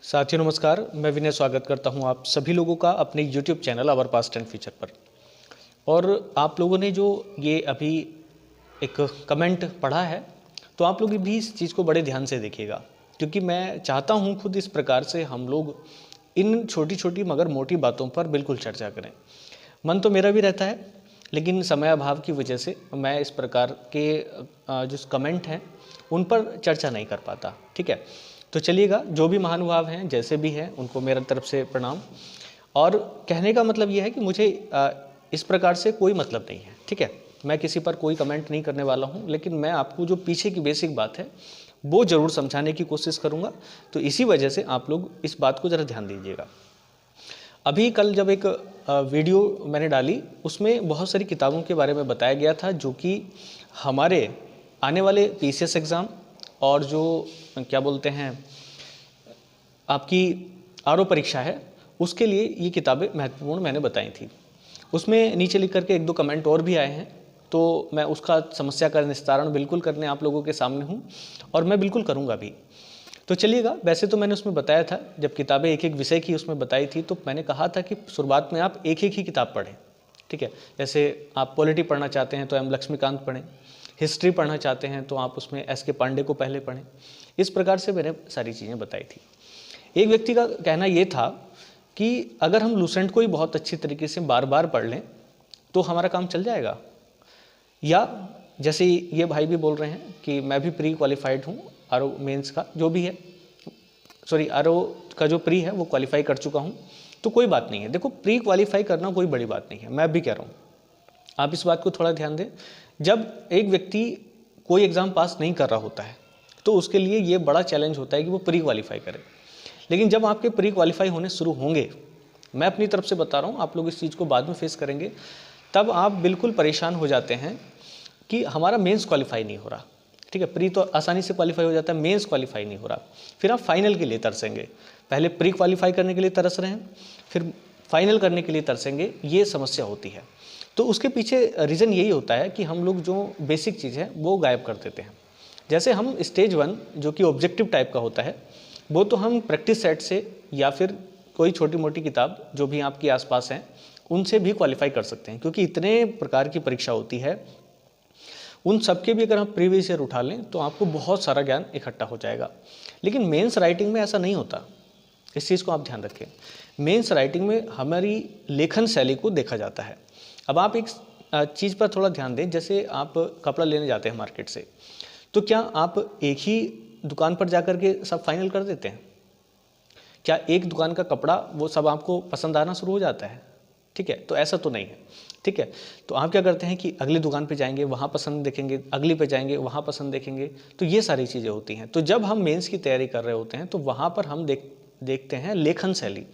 साथियों नमस्कार, मैं विनय स्वागत करता हूं आप सभी लोगों का अपने YouTube channel our past and future पर। और आप लोगों ने जो ये अभी एक कमेंट पढ़ा है, तो आप लोग भी इस चीज़ को बड़े ध्यान से देखिएगा, क्योंकि मैं चाहता हूं खुद इस प्रकार से हम लोग इन छोटी छोटी मगर मोटी बातों पर बिल्कुल चर्चा करें। मन तो मेरा भी रहता है, लेकिन समय अभाव की वजह से मैं इस प्रकार के जो कमेंट हैं उन पर चर्चा नहीं कर पाता। ठीक है, तो चलिएगा, जो भी महानुभाव हैं जैसे भी हैं उनको मेरी तरफ से प्रणाम। और कहने का मतलब ये है कि मुझे इस प्रकार से कोई मतलब नहीं है। ठीक है, मैं किसी पर कोई कमेंट नहीं करने वाला हूं, लेकिन मैं आपको जो पीछे की बेसिक बात है वो ज़रूर समझाने की कोशिश करूंगा। तो इसी वजह से आप लोग इस बात को ज़रा ध्यान दीजिएगा। अभी कल जब एक वीडियो मैंने डाली, उसमें बहुत सारी किताबों के बारे में बताया गया था जो कि हमारे आने वाले पीसीएस एग्ज़ाम और जो क्या बोलते हैं आपकी आरओ परीक्षा है उसके लिए ये किताबें महत्वपूर्ण मैंने बताई थी। उसमें नीचे लिख करके एक दो कमेंट और भी आए हैं, तो मैं उसका समस्या का निस्तारण बिल्कुल करने आप लोगों के सामने हूँ और मैं बिल्कुल करूँगा भी। तो चलिएगा, वैसे तो मैंने उसमें बताया था, जब किताबें एक एक विषय की उसमें बताई थी तो मैंने कहा था कि शुरुआत में आप एक एक ही किताब पढ़ें। ठीक है, जैसे आप पॉलिटी पढ़ना चाहते हैं तो एम लक्ष्मीकांत पढ़ें, हिस्ट्री पढ़ना चाहते हैं तो आप उसमें एस.के. पांडे को पहले पढ़ें। इस प्रकार से मैंने सारी चीज़ें बताई थी। एक व्यक्ति का कहना ये था कि अगर हम लूसेंट को ही बहुत अच्छी तरीके से बार बार पढ़ लें तो हमारा काम चल जाएगा। या जैसे ये भाई भी बोल रहे हैं कि मैं भी प्री क्वालिफाइड हूँ, आरओ मेंस का जो भी है, सॉरी आरओ का जो प्री है वो क्वालिफाई कर चुका हूँ। तो कोई बात नहीं है, देखो प्री क्वालिफाई करना कोई बड़ी बात नहीं है, मैं भी कह रहा हूँ। आप इस बात को थोड़ा ध्यान दें, जब एक व्यक्ति कोई एग्ज़ाम पास नहीं कर रहा होता है तो उसके लिए ये बड़ा चैलेंज होता है कि वो प्री क्वालिफाई करे। लेकिन जब आपके प्री क्वालिफाई होने शुरू होंगे, मैं अपनी तरफ से बता रहा हूँ, आप लोग इस चीज़ को बाद में फेस करेंगे, तब आप बिल्कुल परेशान हो जाते हैं कि हमारा मेंस क्वालिफाई नहीं हो रहा। ठीक है, प्री तो आसानी से क्वालिफाई हो जाता है, मेंस क्वालिफाई नहीं हो रहा। फिर आप फाइनल के लिए तरसेंगे। पहले प्री क्वालिफाई करने के लिए तरस रहे हैं, फिर फाइनल करने के लिए तरसेंगे, ये समस्या होती है। तो उसके पीछे रीज़न यही होता है कि हम लोग जो बेसिक चीज़ है वो गायब कर देते हैं। जैसे हम स्टेज 1 जो कि ऑब्जेक्टिव टाइप का होता है, वो तो हम प्रैक्टिस सेट से या फिर कोई छोटी मोटी किताब जो भी आपके आसपास हैं उनसे भी क्वालिफाई कर सकते हैं, क्योंकि इतने प्रकार की परीक्षा होती है, उन सब के भी अगर आप प्रीवियस ईयर उठा लें तो आपको बहुत सारा ज्ञान इकट्ठा हो जाएगा। लेकिन मेंस राइटिंग में ऐसा नहीं होता, इस चीज़ को आप ध्यान रखें। मेंस राइटिंग में हमारी लेखन शैली को देखा जाता है। अब आप एक चीज़ पर थोड़ा ध्यान दें, जैसे आप कपड़ा लेने जाते हैं मार्केट से, तो क्या आप एक ही दुकान पर जाकर के सब फाइनल कर देते हैं? क्या एक दुकान का कपड़ा वो सब आपको पसंद आना शुरू हो जाता है? ठीक है, तो ऐसा तो नहीं है। ठीक है, तो आप क्या करते हैं कि अगली दुकान पे जाएंगे, वहाँ पसंद देखेंगे, अगली पे जाएंगे, वहाँ पसंद देखेंगे। तो ये सारी चीज़ें होती हैं। तो जब हम मेंस की तैयारी कर रहे होते हैं तो वहाँ पर हम देखते हैं लेखन शैली।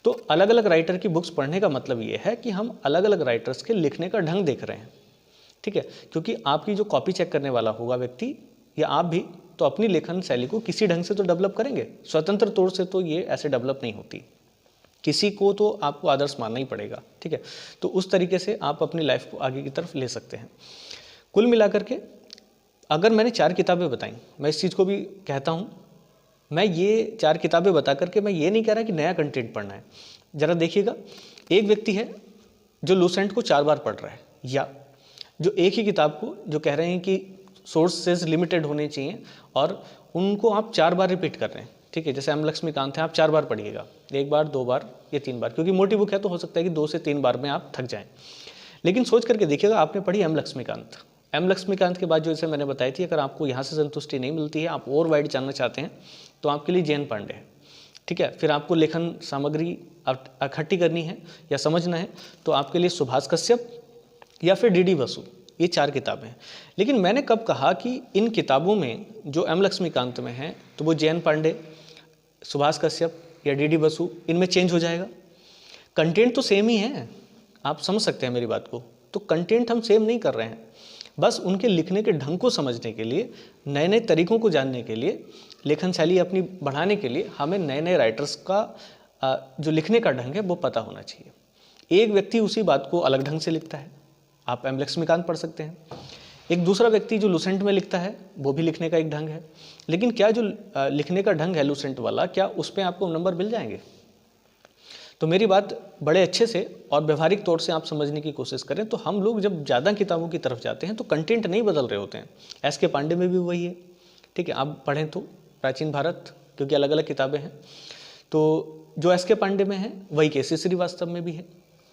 तो अलग अलग राइटर की बुक्स पढ़ने का मतलब ये है कि हम अलग अलग राइटर्स के लिखने का ढंग देख रहे हैं। ठीक है, क्योंकि आपकी जो कॉपी चेक करने वाला होगा व्यक्ति या आप भी, तो अपनी लेखन शैली को किसी ढंग से तो डेवलप करेंगे। स्वतंत्र तौर से तो ये ऐसे डेवलप नहीं होती, किसी को तो आपको आदर्श मानना ही पड़ेगा। ठीक है, तो उस तरीके से आप अपनी लाइफ को आगे की तरफ ले सकते हैं। कुल मिलाकर के अगर मैंने 4 किताबें बताई, मैं इस चीज़ को भी कहता हूँ, मैं ये 4 किताबें बता करके मैं ये नहीं कह रहा कि नया कंटेंट पढ़ना है। ज़रा देखिएगा, एक व्यक्ति है जो लूसेंट को 4 बार पढ़ रहा है, या जो एक ही किताब को जो कह रहे हैं कि सोर्सेज लिमिटेड होने चाहिए और उनको आप 4 बार रिपीट कर रहे हैं। ठीक है, जैसे एम लक्ष्मीकांत है, आप 4 बार पढ़िएगा, 1 बार, 2 बार या 3 बार, क्योंकि मोटी बुक है तो हो सकता है कि 2 से 3 बार में आप थक जाएं। लेकिन सोच करके देखिएगा, आपने पढ़ी एम लक्ष्मीकांत के बाद जो इसे मैंने बताई थी, अगर आपको यहाँ से संतुष्टि नहीं मिलती है, आप और वाइड जानना चाहते हैं, तो आपके लिए जे.एन. पांडे है। ठीक है, फिर आपको लेखन सामग्री इकट्ठी करनी है या समझना है तो आपके लिए सुभाष कश्यप या फिर डी.डी. बसु, ये 4 किताबें हैं। लेकिन मैंने कब कहा कि इन किताबों में जो एम लक्ष्मीकांत में है तो वो जे.एन. पांडे, सुभाष कश्यप या डी.डी. बसु, इनमें चेंज हो जाएगा? कंटेंट तो सेम ही है, आप समझ सकते हैं मेरी बात को। तो कंटेंट हम सेम नहीं कर रहे हैं, बस उनके लिखने के ढंग को समझने के लिए, नए नए तरीकों को जानने के लिए, लेखन शैली अपनी बढ़ाने के लिए हमें नए नए राइटर्स का जो लिखने का ढंग है वो पता होना चाहिए। एक व्यक्ति उसी बात को अलग ढंग से लिखता है, आप एम लक्ष्मीकांत पढ़ सकते हैं। एक दूसरा व्यक्ति जो लूसेंट में लिखता है वो भी लिखने का एक ढंग है, लेकिन क्या जो लिखने का ढंग है लूसेंट वाला, क्या उस पर आपको नंबर मिल जाएंगे? तो मेरी बात बड़े अच्छे से और व्यवहारिक तौर से आप समझने की कोशिश करें तो हम लोग जब ज़्यादा किताबों की तरफ जाते हैं तो कंटेंट नहीं बदल रहे होते हैं। एस के पांडे में भी वही है, ठीक है, आप पढ़ें तो प्राचीन भारत, क्योंकि अलग अलग किताबें हैं, तो जो एस के पांडे में है वही केसी श्रीवास्तव में भी है।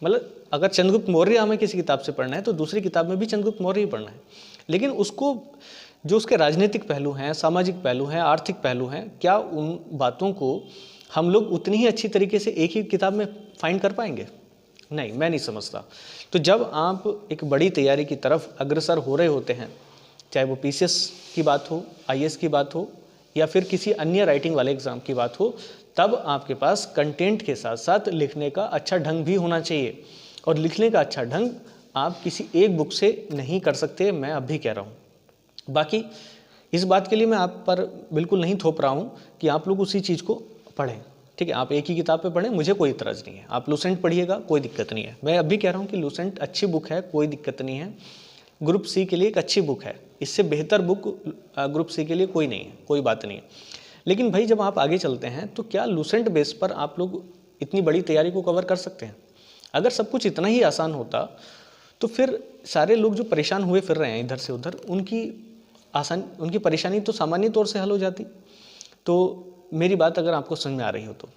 मतलब अगर चंद्रगुप्त मौर्य हमें किसी किताब से पढ़ना है तो दूसरी किताब में भी चंद्रगुप्त मौर्य ही पढ़ना है, लेकिन उसको जो उसके राजनीतिक पहलू हैं, सामाजिक पहलू हैं, आर्थिक पहलू हैं, क्या उन बातों को हम लोग उतनी ही अच्छी तरीके से एक ही किताब में फाइंड कर पाएंगे? नहीं, मैं नहीं समझता। तो जब आप एक बड़ी तैयारी की तरफ अग्रसर हो रहे होते हैं, चाहे वो पीसीएस की बात हो, आईएएस की बात हो, या फिर किसी अन्य राइटिंग वाले एग्जाम की बात हो, तब आपके पास कंटेंट के साथ साथ लिखने का अच्छा ढंग भी होना चाहिए। और लिखने का अच्छा ढंग आप किसी एक बुक से नहीं कर सकते, मैं अब भी कह रहा हूँ। बाकी इस बात के लिए मैं आप पर बिल्कुल नहीं थोप रहा हूँ कि आप लोग उसी चीज़ को पढ़ें, ठीक है, आप एक ही किताब पे पढ़ें, मुझे कोई इतराज़ नहीं है। आप लूसेंट पढ़िएगा, कोई दिक्कत नहीं है। मैं अब भी कह रहा हूँ कि लूसेंट अच्छी बुक है, कोई दिक्कत नहीं है, ग्रुप सी के लिए एक अच्छी बुक है, इससे बेहतर बुक ग्रुप सी के लिए कोई नहीं है, कोई बात नहीं है। लेकिन भाई जब आप आगे चलते हैं तो क्या लूसेंट बेस पर आप लोग इतनी बड़ी तैयारी को कवर कर सकते हैं? अगर सब कुछ इतना ही आसान होता तो फिर सारे लोग जो परेशान हुए फिर रहे हैं इधर से उधर, उनकी परेशानी तो सामान्य तौर से हल हो जाती। तो मेरी बात अगर आपको समझ में आ रही हो तो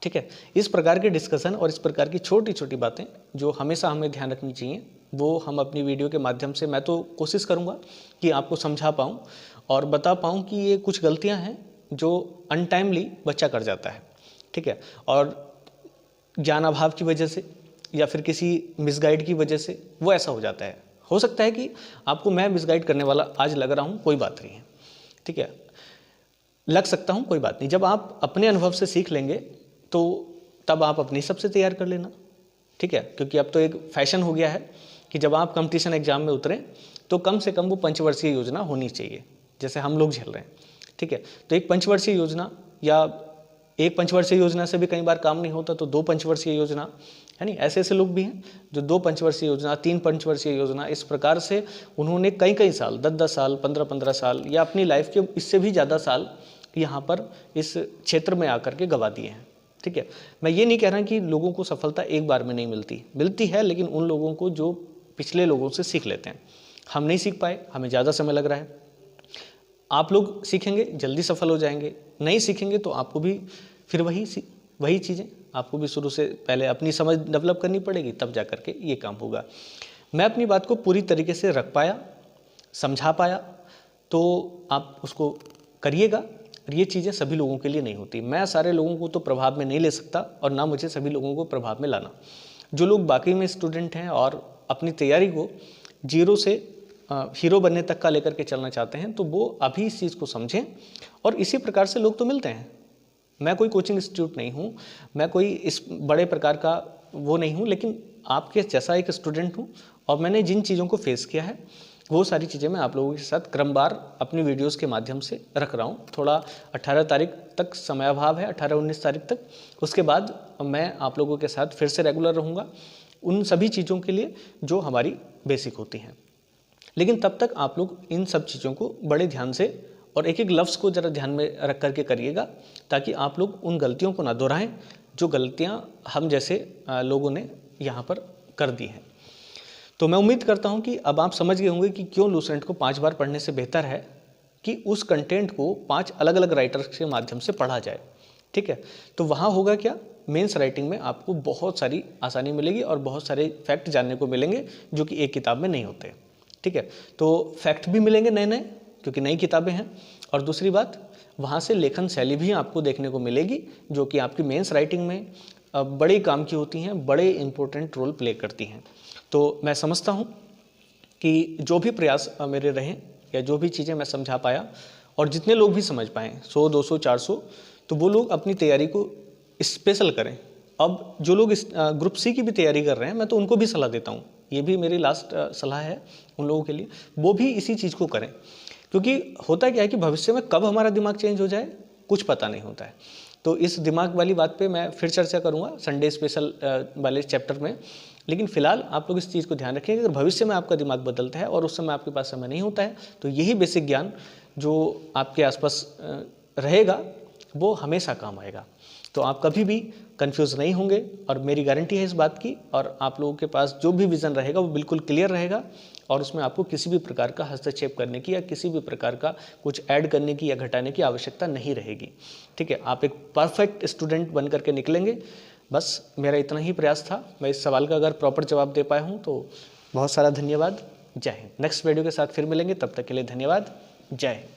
ठीक है, इस प्रकार के डिस्कशन और इस प्रकार की छोटी छोटी बातें जो हमेशा हमें ध्यान रखनी चाहिए, वो हम अपनी वीडियो के माध्यम से, मैं तो कोशिश करूँगा कि आपको समझा पाऊँ और बता पाऊँ कि ये कुछ गलतियाँ हैं जो अनटाइमली बच्चा कर जाता है, ठीक है, और ज्ञान अभाव की वजह से या फिर किसी मिसगाइड की वजह से वो ऐसा हो जाता है। हो सकता है कि आपको मैं मिसगाइड करने वाला आज लग रहा हूँ, कोई बात नहीं है, ठीक है, लग सकता हूँ, कोई बात नहीं। जब आप अपने अनुभव से सीख लेंगे तो तब आप अपनी सबसे तैयार कर लेना, ठीक है, क्योंकि अब तो एक फैशन हो गया है कि जब आप कंपटीशन एग्जाम में उतरें तो कम से कम वो पंचवर्षीय योजना होनी चाहिए, जैसे हम लोग झेल रहे हैं, ठीक है। तो एक पंचवर्षीय योजना या एक पंचवर्षीय योजना से भी कई बार काम नहीं होता तो 2 पंचवर्षीय योजना, है नहीं, ऐसे ऐसे लोग भी हैं जो 2 पंचवर्षीय योजना, 3 पंचवर्षीय योजना, इस प्रकार से उन्होंने कई कई साल, 10-10 साल, 15-15 साल या अपनी लाइफ के इससे भी ज़्यादा साल यहाँ पर इस क्षेत्र में आकर के गवा दिए हैं, ठीक है। मैं ये नहीं कह रहा कि लोगों को सफलता एक बार में नहीं मिलती है, लेकिन उन लोगों को जो पिछले लोगों से सीख लेते हैं। हम नहीं सीख पाए, हमें ज़्यादा समय लग रहा है। आप लोग सीखेंगे, जल्दी सफल हो जाएंगे, नहीं सीखेंगे तो आपको भी फिर वही चीज़ें आपको भी शुरू से पहले अपनी समझ डेवलप करनी पड़ेगी, तब जा कर के ये काम होगा। मैं अपनी बात को पूरी तरीके से रख पाया, समझा पाया, तो आप उसको करिएगा। ये चीज़ें सभी लोगों के लिए नहीं होती। मैं सारे लोगों को तो प्रभाव में नहीं ले सकता और ना मुझे सभी लोगों को प्रभाव में लाना। जो लोग बाकी में स्टूडेंट हैं और अपनी तैयारी को जीरो से हीरो बनने तक का लेकर के चलना चाहते हैं, तो वो अभी इस चीज़ को समझें। और इसी प्रकार से लोग तो मिलते हैं। मैं कोई कोचिंग इंस्टीट्यूट नहीं हूँ, मैं कोई इस बड़े प्रकार का वो नहीं हूँ, लेकिन आपके जैसा एक स्टूडेंट हूँ और मैंने जिन चीज़ों को फेस किया है वो सारी चीज़ें मैं आप लोगों के साथ क्रमवार अपनी वीडियोस के माध्यम से रख रहा हूँ। थोड़ा 18 तारीख तक समय अभाव है, 18-19 तारीख तक, उसके बाद मैं आप लोगों के साथ फिर से रेगुलर रहूँगा उन सभी चीज़ों के लिए जो हमारी बेसिक होती हैं। लेकिन तब तक आप लोग इन सब चीज़ों को बड़े ध्यान से और एक एक लफ्ज़ को ज़रा ध्यान में रख करके करिएगा, ताकि आप लोग उन गलतियों को ना दोहराएं जो गलतियां हम जैसे लोगों ने यहाँ पर कर दी हैं। तो मैं उम्मीद करता हूँ कि अब आप समझ गए होंगे कि क्यों लूसेंट को 5 बार पढ़ने से बेहतर है कि उस कंटेंट को 5 अलग अलग राइटर्स के माध्यम से पढ़ा जाए, ठीक है। तो वहाँ होगा क्या, मेंस राइटिंग में आपको बहुत सारी आसानी मिलेगी और बहुत सारे फैक्ट जानने को मिलेंगे जो कि एक किताब में नहीं होते, ठीक है। तो फैक्ट भी मिलेंगे नए नए, क्योंकि नई किताबें हैं, और दूसरी बात वहाँ से लेखन शैली भी आपको देखने को मिलेगी जो कि आपकी मेंस राइटिंग में बड़े काम की होती हैं, बड़े इंपॉर्टेंट रोल प्ले करती हैं। तो मैं समझता हूँ कि जो भी प्रयास मेरे रहें या जो भी चीज़ें मैं समझा पाया और जितने लोग भी समझ पाएँ 100, 200, 400, तो वो लोग अपनी तैयारी को स्पेशल करें। अब जो लोग इस ग्रुप सी की भी तैयारी कर रहे हैं, मैं तो उनको भी सलाह देता हूँ, ये भी मेरी लास्ट सलाह है उन लोगों के लिए, वो भी इसी चीज़ को करें। क्योंकि होता क्या है कि भविष्य में कब हमारा दिमाग चेंज हो जाए कुछ पता नहीं होता है। तो इस दिमाग वाली बात पे मैं फिर चर्चा करूँगा संडे स्पेशल वाले चैप्टर में, लेकिन फिलहाल आप लोग इस चीज़ को ध्यान रखें, अगर भविष्य में आपका दिमाग बदलता है और उस समय आपके पास समय नहीं होता है, तो यही बेसिक ज्ञान जो आपके आसपास रहेगा वो हमेशा काम आएगा। तो आप कभी भी कंफ्यूज नहीं होंगे और मेरी गारंटी है इस बात की। और आप लोगों के पास जो भी विज़न रहेगा वो बिल्कुल क्लियर रहेगा और उसमें आपको किसी भी प्रकार का हस्तक्षेप करने की या किसी भी प्रकार का कुछ ऐड करने की या घटाने की आवश्यकता नहीं रहेगी। ठीक है, आप एक परफेक्ट स्टूडेंट बन करके निकलेंगे। बस मेरा इतना ही प्रयास था। मैं इस सवाल का अगर प्रॉपर जवाब दे पाया हूँ तो बहुत सारा धन्यवाद। जय हिंद। नेक्स्ट वीडियो के साथ फिर मिलेंगे, तब तक के लिए धन्यवाद। जय हिंद।